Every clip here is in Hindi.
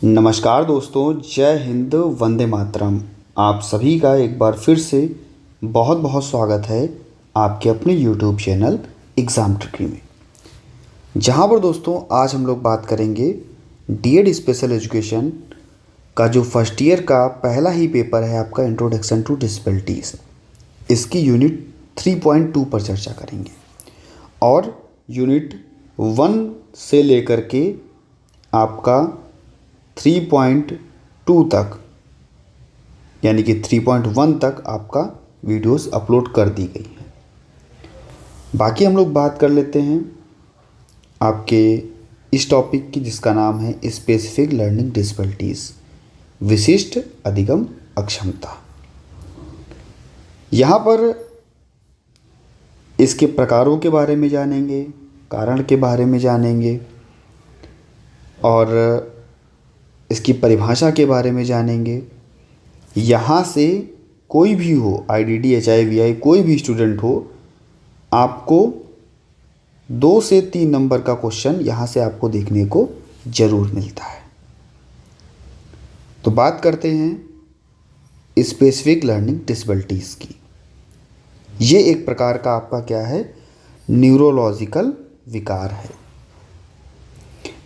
नमस्कार दोस्तों, जय हिंद, वंदे मातरम। आप सभी का एक बार फिर से बहुत बहुत स्वागत है आपके अपने YouTube चैनल एग्ज़ाम ट्रिकी में, जहां पर दोस्तों आज हम लोग बात करेंगे डीएड स्पेशल एजुकेशन का जो फर्स्ट ईयर का पहला ही पेपर है आपका इंट्रोडक्शन टू डिसेबिलिटीज़। इसकी यूनिट 3.2 पर चर्चा करेंगे और यूनिट 1 से लेकर के आपका 3.2 तक यानी कि 3.1 तक आपका वीडियोस अपलोड कर दी गई है। बाकी हम लोग बात कर लेते हैं आपके इस टॉपिक की, जिसका नाम है स्पेसिफिक लर्निंग डिसेबिलिटीज़, विशिष्ट अधिगम अक्षमता। यहाँ पर इसके प्रकारों के बारे में जानेंगे, कारण के बारे में जानेंगे और इसकी परिभाषा के बारे में जानेंगे। यहाँ से कोई भी हो, आईडीडी, HIVI, कोई भी स्टूडेंट हो, आपको 2 से 3 नंबर का क्वेश्चन यहाँ से आपको देखने को ज़रूर मिलता है। तो बात करते हैं स्पेसिफिक लर्निंग डिसेबिलिटीज़ की। ये एक प्रकार का आपका क्या है, न्यूरोलॉजिकल विकार है।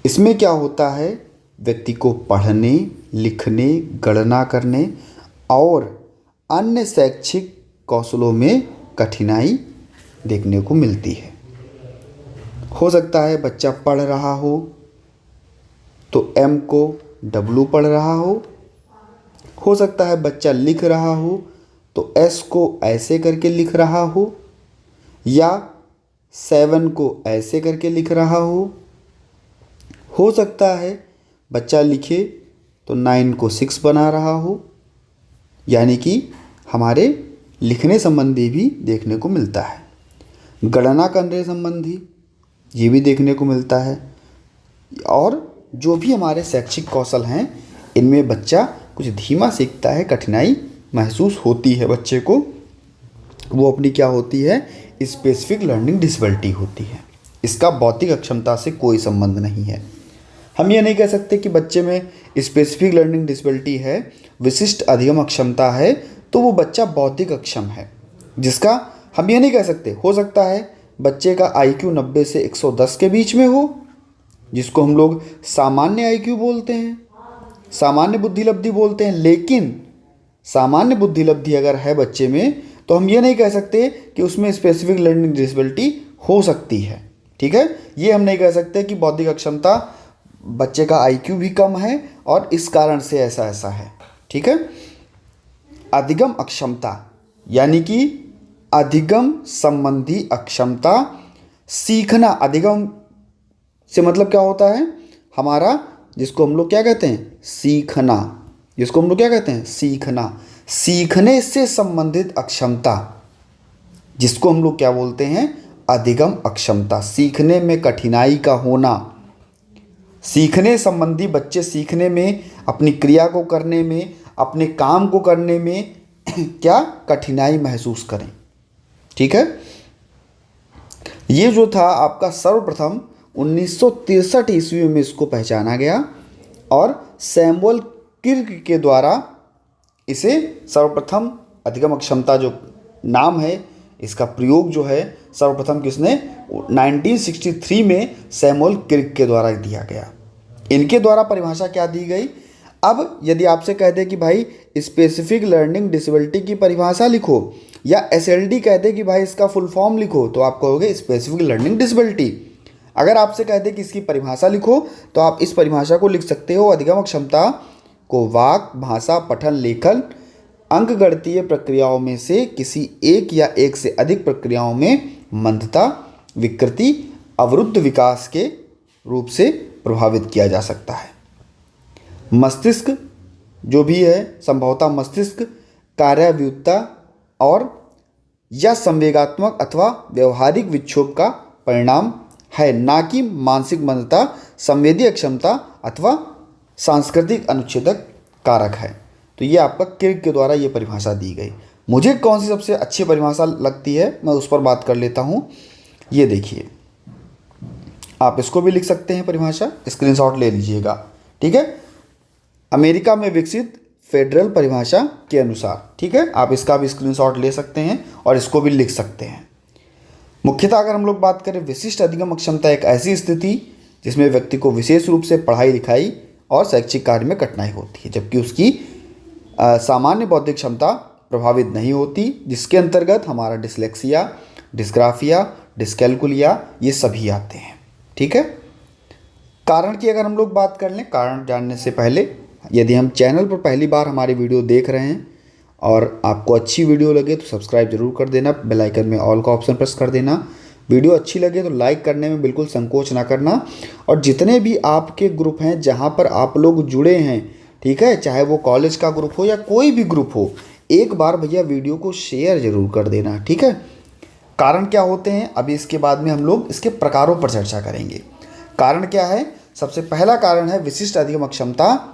इसमें क्या होता है, व्यक्ति को पढ़ने, लिखने, गणना करने और अन्य शैक्षिक कौशलों में कठिनाई देखने को मिलती है। हो सकता है बच्चा पढ़ रहा हो तो M को W पढ़ रहा हो सकता है बच्चा लिख रहा हो तो S को ऐसे करके लिख रहा हो, या 7 को ऐसे करके लिख रहा हो सकता है बच्चा लिखे तो 9 को 6 बना रहा हो। यानी कि हमारे लिखने संबंधी भी देखने को मिलता है, गणना करने संबंधी ये भी देखने को मिलता है, और जो भी हमारे शैक्षिक कौशल हैं इनमें बच्चा कुछ धीमा सीखता है, कठिनाई महसूस होती है बच्चे को। वो अपनी क्या होती है, स्पेसिफिक लर्निंग डिसेबिलिटी होती है। इसका भौतिक अक्षमता से कोई संबंध नहीं है। हम ये नहीं कह सकते कि बच्चे में स्पेसिफिक लर्निंग डिसेबिलिटी है, विशिष्ट अधिगम अक्षमता है तो वो बच्चा बौद्धिक अक्षम है, जिसका हम ये नहीं कह सकते। हो सकता है बच्चे का IQ 90 से 110 के बीच में हो, जिसको हम लोग सामान्य IQ बोलते हैं, सामान्य बुद्धिलब्धि बोलते हैं। लेकिन सामान्य बुद्धिलब्धि अगर है बच्चे में तो हम ये नहीं कह सकते कि उसमें स्पेसिफिक लर्निंग डिसेबिलिटी हो सकती है। ठीक है, ये हम नहीं कह सकते कि बौद्धिक अक्षमता, बच्चे का IQ भी कम है और इस कारण से ऐसा ऐसा है। ठीक है, अधिगम अक्षमता यानी कि अधिगम संबंधी अक्षमता, सीखना। अधिगम से मतलब क्या होता है, हमारा जिसको हम लोग क्या कहते हैं, सीखना। जिसको हम लोग क्या कहते हैं, सीखना। सीखने से संबंधित अक्षमता, जिसको हम लोग क्या बोलते हैं, अधिगम अक्षमता। सीखने में कठिनाई का होना, सीखने संबंधी, बच्चे सीखने में, अपनी क्रिया को करने में, अपने काम को करने में क्या कठिनाई महसूस करें। ठीक है, ये जो था आपका सर्वप्रथम 1963 ईस्वी में इसको पहचाना गया और सैमुअल किर्क के द्वारा इसे सर्वप्रथम अधिगम अक्षमता जो नाम है, इसका प्रयोग जो है सर्वप्रथम किसने, 1963 में सैमुअल किर्क के द्वारा दिया गया। इनके द्वारा परिभाषा क्या दी गई। अब यदि आपसे कह दे कि भाई स्पेसिफिक लर्निंग डिसेबिलिटी की परिभाषा लिखो, या SLD कह दे कि भाई इसका फुल फॉर्म लिखो, तो आप कहोगे स्पेसिफिक लर्निंग डिसेबिलिटी। अगर आपसे कह दे कि इसकी परिभाषा लिखो तो आप इस परिभाषा को लिख सकते हो, अधिगम अक्षमता को वाक, भाषा, पठन, लेखन, अंकगणितीय प्रक्रियाओं में से किसी एक या एक से अधिक प्रक्रियाओं में मंदता, विकृति, अवरुद्ध विकास के रूप से प्रभावित किया जा सकता है। मस्तिष्क जो भी है, संभवतः मस्तिष्क कार्याव्युत्ता और या संवेगात्मक अथवा व्यवहारिक विक्षोभ का परिणाम है, ना कि मानसिक मंदता, संवेदी अक्षमता अथवा सांस्कृतिक अनुच्छेदक कारक है। तो ये आपका किर्क के द्वारा ये परिभाषा दी गई। मुझे कौन सी सबसे अच्छी परिभाषा लगती है मैं उस पर बात कर लेता हूँ। ये देखिए, आप इसको भी लिख सकते हैं परिभाषा, स्क्रीनशॉट ले लीजिएगा। ठीक है, अमेरिका में विकसित फेडरल परिभाषा के अनुसार। ठीक है, आप इसका भी स्क्रीनशॉट ले सकते हैं और इसको भी लिख सकते हैं। मुख्यतः अगर हम लोग बात करें, विशिष्ट अधिगम अक्षमता एक ऐसी स्थिति जिसमें व्यक्ति को विशेष रूप से पढ़ाई लिखाई और शैक्षिक कार्य में कठिनाई होती है, जबकि उसकी सामान्य बौद्धिक क्षमता प्रभावित नहीं होती, जिसके अंतर्गत हमारा डिसलेक्सिया, डिस्ग्राफिया, डिस्कैल्कुलिया ये सभी आते हैं। ठीक है, कारण की अगर हम लोग बात कर लें, कारण जानने से पहले यदि हम चैनल पर पहली बार हमारी वीडियो देख रहे हैं और आपको अच्छी वीडियो लगे तो सब्सक्राइब जरूर कर देना, बेल आइकन में ऑल का ऑप्शन प्रेस कर देना। वीडियो अच्छी लगे तो लाइक करने में बिल्कुल संकोच ना करना, और जितने भी आपके ग्रुप हैं जहां पर आप लोग जुड़े हैं, ठीक है, चाहे वो कॉलेज का ग्रुप हो या कोई भी ग्रुप हो, एक बार भैया वीडियो को शेयर जरूर कर देना। ठीक है, कारण क्या होते हैं अभी इसके बाद में हम लोग इसके प्रकारों पर चर्चा करेंगे। कारण क्या है, सबसे पहला कारण है विशिष्ट अधिगम अक्षमता,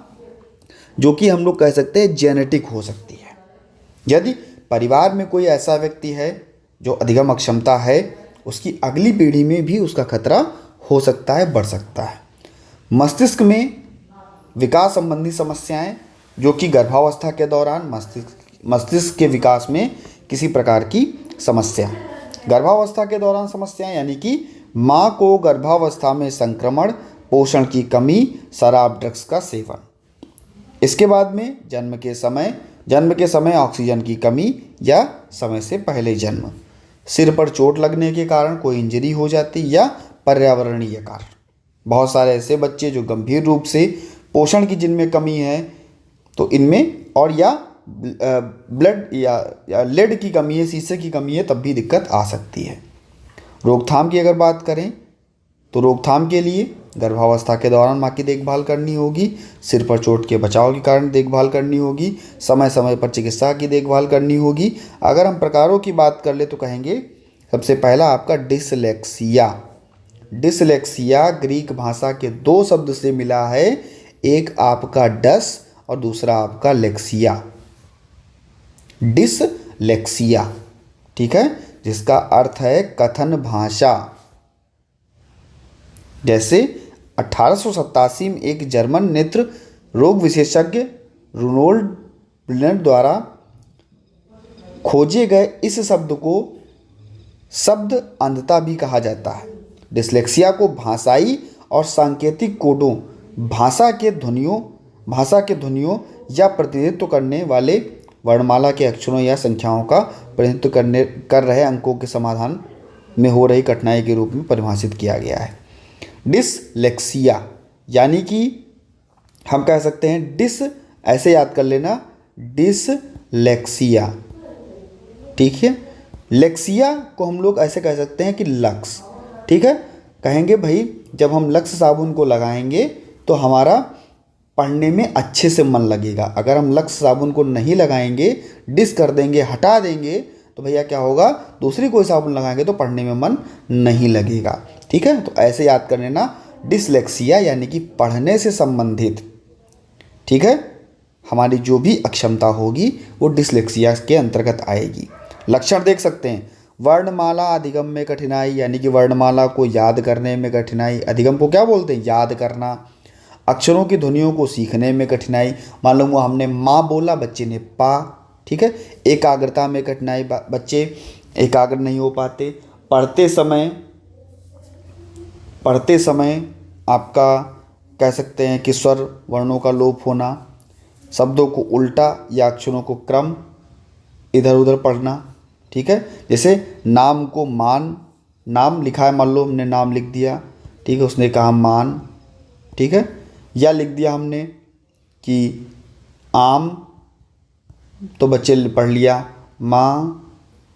जो कि हम लोग कह सकते हैं जेनेटिक हो सकती है। यदि परिवार में कोई ऐसा व्यक्ति है जो अधिगम अक्षमता है, उसकी अगली पीढ़ी में भी उसका खतरा हो सकता है, बढ़ सकता है। मस्तिष्क में विकास संबंधी समस्याएं, जो कि गर्भावस्था के दौरान मस्तिष्क के विकास में किसी प्रकार की समस्या, गर्भावस्था के दौरान समस्याएं यानी कि माँ को गर्भावस्था में संक्रमण, पोषण की कमी, शराब, ड्रग्स का सेवन। इसके बाद में जन्म के समय ऑक्सीजन की कमी या समय से पहले जन्म, सिर पर चोट लगने के कारण कोई इंजरी हो जाती या पर्यावरणीय कारण। बहुत सारे ऐसे बच्चे जो गंभीर रूप से पोषण की जिनमें कमी है, तो इनमें और या ब्लड या लेड की कमी है, शीशे की कमी है, तब भी दिक्कत आ सकती है। रोकथाम की अगर बात करें तो रोकथाम के लिए गर्भावस्था के दौरान माँ की देखभाल करनी होगी, सिर पर चोट के बचाव के कारण देखभाल करनी होगी, समय समय पर चिकित्सा की देखभाल करनी होगी। अगर हम प्रकारों की बात कर ले तो कहेंगे सबसे पहला आपका डिसलेक्सिया। डिसलेक्सिया ग्रीक भाषा के दो शब्द से मिला है, एक आपका डस और दूसरा आपका लेक्सिया, डिसलेक्सिया। ठीक है, जिसका अर्थ है कथन भाषा। जैसे 1887 में एक जर्मन नेत्र रोग विशेषज्ञ रुनोल्ड ब्लिनर द्वारा खोजे गए इस शब्द को शब्द अंधता भी कहा जाता है। डिसलेक्सिया को भाषाई और सांकेतिक कोडों, भाषा के ध्वनियों या प्रतिनिधित्व करने वाले वर्णमाला के अक्षरों या संख्याओं का प्रतिनिधित्व कर रहे अंकों के समाधान में हो रही कठिनाई के रूप में परिभाषित किया गया है। डिसलेक्सिया यानी कि हम कह सकते हैं ऐसे याद कर लेना, डिसलेक्सिया। ठीक है, लेक्सिया को हम लोग ऐसे कह सकते हैं कि लक्स। ठीक है, कहेंगे भाई जब हम लक्स साबुन को लगाएंगे तो हमारा पढ़ने में अच्छे से मन लगेगा। अगर हम लक्स साबुन को नहीं लगाएंगे, डिस कर देंगे, हटा देंगे, तो भैया क्या होगा, दूसरी कोई साबुन लगाएंगे तो पढ़ने में मन नहीं लगेगा। ठीक है, तो ऐसे याद कर लेना, डिसलेक्सिया यानी कि पढ़ने से संबंधित, ठीक है, हमारी जो भी अक्षमता होगी वो डिसलेक्सिया के अंतर्गत आएगी। लक्षण देख सकते हैं, वर्णमाला अधिगम में कठिनाई यानी कि वर्णमाला को याद करने में कठिनाई। अधिगम को क्या बोलते हैं, याद करना। अक्षरों की ध्वनियों को सीखने में कठिनाई, मालूम हुआ हमने माँ बोला, बच्चे ने पा। ठीक है, एकाग्रता में कठिनाई, बच्चे एकाग्र नहीं हो पाते। पढ़ते समय आपका कह सकते हैं कि स्वर वर्णों का लोप होना, शब्दों को उल्टा या अक्षरों को क्रम इधर उधर पढ़ना। ठीक है, जैसे नाम को मान, नाम लिखा है, मान लो हमने नाम लिख दिया, ठीक है, उसने कहा मान। ठीक है, या लिख दिया हमने कि आम, तो बच्चे ने पढ़ लिया माँ,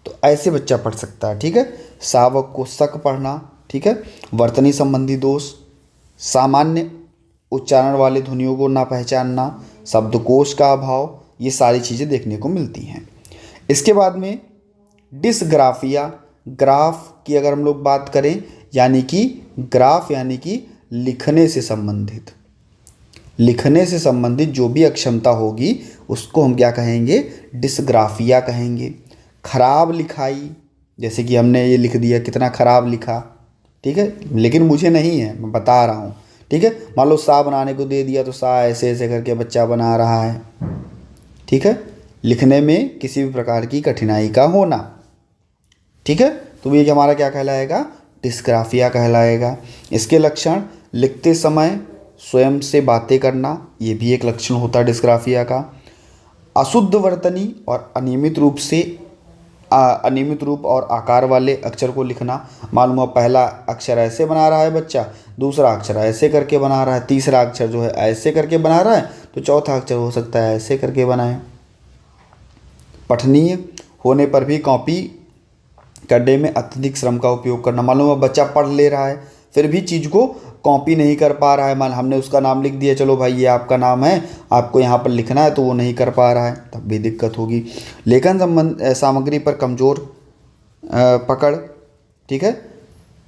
तो ऐसे बच्चा पढ़ सकता है। ठीक है, शावक को शक पढ़ना। ठीक है, वर्तनी संबंधी दोष, सामान्य उच्चारण वाले ध्वनियों को ना पहचानना, शब्दकोश का अभाव, ये सारी चीज़ें देखने को मिलती हैं। इसके बाद में डिसग्राफिया, ग्राफ की अगर हम लोग बात करें, यानी कि ग्राफ यानी कि लिखने से संबंधित जो भी अक्षमता होगी उसको हम क्या कहेंगे, डिसग्राफिया कहेंगे। खराब लिखाई, जैसे कि हमने ये लिख दिया, कितना खराब लिखा, ठीक है, लेकिन मुझे नहीं है, मैं बता रहा हूँ, ठीक है। मान लो सा बनाने को दे दिया तो सा ऐसे ऐसे करके बच्चा बना रहा है, ठीक है। लिखने में किसी भी प्रकार की कठिनाई का होना, ठीक है, तो ये हमारा क्या कहलाएगा, डिस्ग्राफिया कहलाएगा। इसके लक्षण, लिखते समय स्वयं से बातें करना, ये भी एक लक्षण होता है डिस्ग्राफिया का। अशुद्ध वर्तनी और अनियमित रूप और आकार वाले अक्षर को लिखना। मालूम है पहला अक्षर ऐसे बना रहा है बच्चा, दूसरा अक्षर ऐसे करके बना रहा है, तीसरा अक्षर जो है ऐसे करके बना रहा है, तो चौथा अक्षर हो सकता है ऐसे करके बनाए। पठनीय होने पर भी कॉपी करने में अत्यधिक श्रम का उपयोग करना। मालूम है बच्चा पढ़ ले रहा है फिर भी चीज़ को कॉपी नहीं कर पा रहा है। मान हमने उसका नाम लिख दिया, चलो भाई ये आपका नाम है, आपको यहाँ पर लिखना है, तो वो नहीं कर पा रहा है, तब भी दिक्कत होगी। लेखन सामग्री पर कमज़ोर पकड़, ठीक है,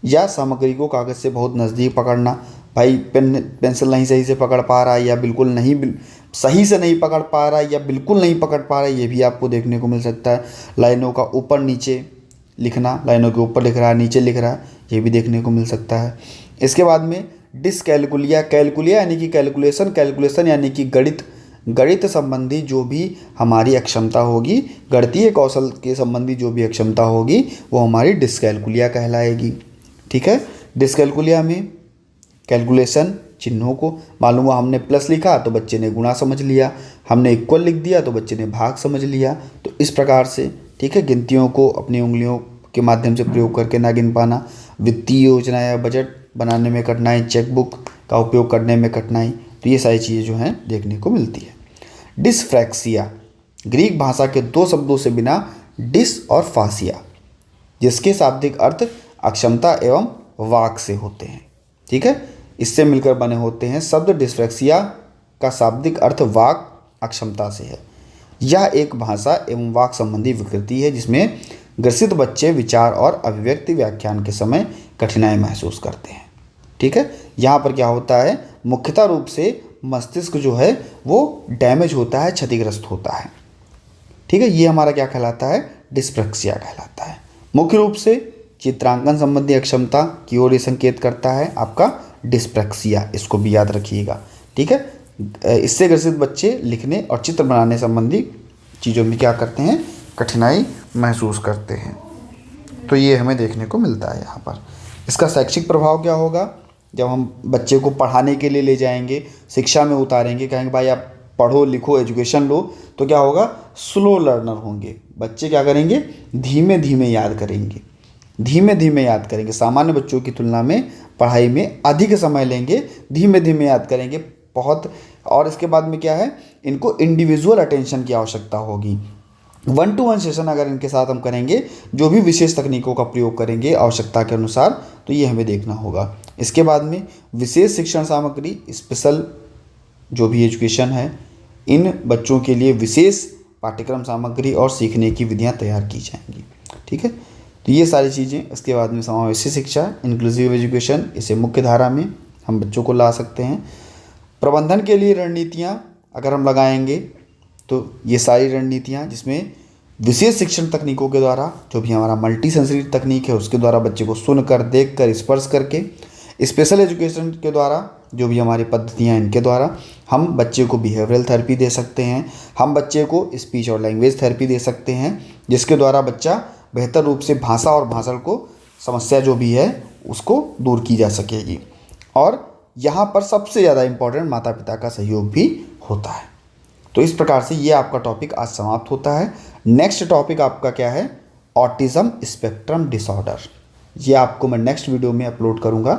या सामग्री को कागज़ से बहुत नज़दीक पकड़ना। भाई पेंसिल नहीं सही से पकड़ पा रहा है, या बिल्कुल नहीं सही से नहीं पकड़ पा रहा है, या बिल्कुल नहीं पकड़ पा रहा है, ये भी आपको देखने को मिल सकता है। लाइनों का ऊपर नीचे लिखना, लाइनों के ऊपर लिख रहा है, नीचे लिख रहा है, ये भी देखने को मिल सकता है। इसके बाद में डिसकैलकुलिया, कैलकुलिया यानी कि कैलकुलेशन यानी कि गणित संबंधी जो भी हमारी अक्षमता होगी, गणितीय कौशल के संबंधी जो भी अक्षमता होगी, वो हमारी डिसकैलकुलिया कहलाएगी, ठीक है। डिसकैलकुलिया में कैलकुलेशन चिन्हों को, मालूम हुआ हमने प्लस लिखा तो बच्चे ने गुणा समझ लिया, हमने इक्वल लिख दिया तो बच्चे ने भाग समझ लिया। तो इस प्रकार से, ठीक है, गिनतियों को अपनी उंगलियों के माध्यम से प्रयोग करके ना गिन पाना, वित्तीय योजना या बजट बनाने में कठिनाई, चेकबुक का उपयोग करने में कठिनाई, तो ये सारी चीज़ें जो हैं देखने को मिलती है। डिस्फ्रैक्सिया, ग्रीक भाषा के दो शब्दों से बिना डिस और फासिया, जिसके शाब्दिक अर्थ अक्षमता एवं वाक से होते हैं, ठीक है, इससे मिलकर बने होते हैं। शब्द डिस्फ्रैक्सिया का शाब्दिक अर्थ वाक अक्षमता से है। यह एक भाषा एवं वाक संबंधी विकृति है जिसमें ग्रसित बच्चे विचार और अभिव्यक्ति व्याख्यान के समय कठिनाई महसूस करते हैं, ठीक है। यहाँ पर क्या होता है, मुख्यतः रूप से मस्तिष्क जो है वो डैमेज होता है, क्षतिग्रस्त होता है, ठीक है। ये हमारा क्या कहलाता है, डिस्फ्रैक्सिया कहलाता है। मुख्य रूप से चित्रांकन संबंधी अक्षमता की ओर ये संकेत करता है आपका डिस्फ्रैक्सिया, इसको भी याद रखिएगा, ठीक है। इससे ग्रसित बच्चे लिखने और चित्र बनाने संबंधी चीज़ों में क्या करते हैं, कठिनाई महसूस करते हैं। तो ये हमें देखने को मिलता है यहाँ पर। इसका शैक्षिक प्रभाव क्या होगा, जब हम बच्चे को पढ़ाने के लिए ले जाएंगे, शिक्षा में उतारेंगे, कहेंगे भाई आप पढ़ो लिखो एजुकेशन लो, तो क्या होगा, स्लो लर्नर होंगे बच्चे। क्या करेंगे, धीमे धीमे याद करेंगे, धीमे धीमे याद करेंगे। सामान्य बच्चों की तुलना में पढ़ाई में अधिक समय लेंगे, धीमे धीमे याद करेंगे बहुत। और इसके बाद में क्या है, इनको इंडिविजुअल अटेंशन की आवश्यकता होगी। 1-to-1 सेशन अगर इनके साथ हम करेंगे, जो भी विशेष तकनीकों का प्रयोग करेंगे आवश्यकता के अनुसार, तो ये हमें देखना होगा। इसके बाद में विशेष शिक्षण सामग्री, स्पेशल जो भी एजुकेशन है, इन बच्चों के लिए विशेष पाठ्यक्रम सामग्री और सीखने की विधियां तैयार की जाएंगी, ठीक है। तो ये सारी चीज़ें। इसके बाद में समावेशी शिक्षा, इंक्लूसिव एजुकेशन, इसे मुख्य धारा में हम बच्चों को ला सकते हैं। प्रबंधन के लिए रणनीतियाँ अगर हम लगाएंगे, तो ये सारी रणनीतियाँ जिसमें विशेष शिक्षण तकनीकों के द्वारा, जो भी हमारा मल्टी सेंसरी तकनीक है उसके द्वारा बच्चे को सुनकर, देखकर, स्पर्श करके, स्पेशल एजुकेशन के द्वारा जो भी हमारी पद्धतियाँ, इनके द्वारा हम बच्चे को बिहेवियरल थेरेपी दे सकते हैं, हम बच्चे को स्पीच और लैंग्वेज थेरेपी दे सकते हैं, जिसके द्वारा बच्चा बेहतर रूप से भाषा और भाषण को समस्या जो भी है उसको दूर की जा सकेगी। और यहाँ पर सबसे ज़्यादा इम्पोर्टेंट माता पिता का सहयोग भी होता है। तो इस प्रकार से ये आपका टॉपिक आज समाप्त होता है। नेक्स्ट टॉपिक आपका क्या है, ऑटिज्म स्पेक्ट्रम डिसऑर्डर। ये आपको मैं नेक्स्ट वीडियो में अपलोड करूँगा,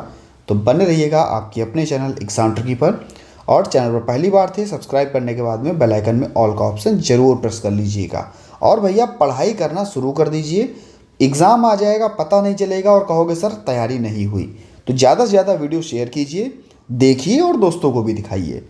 तो बने रहिएगा आपके अपने चैनल एग्जाम ट्रिकी पर। और चैनल पर पहली बार थे, सब्सक्राइब करने के बाद में बेल आइकन में ऑल का ऑप्शन ज़रूर प्रेस कर लीजिएगा। और भैया पढ़ाई करना शुरू कर दीजिए, एग्ज़ाम आ जाएगा पता नहीं चलेगा और कहोगे सर तैयारी नहीं हुई। तो ज़्यादा से ज़्यादा वीडियो शेयर कीजिए, देखिए और दोस्तों को भी दिखाइए।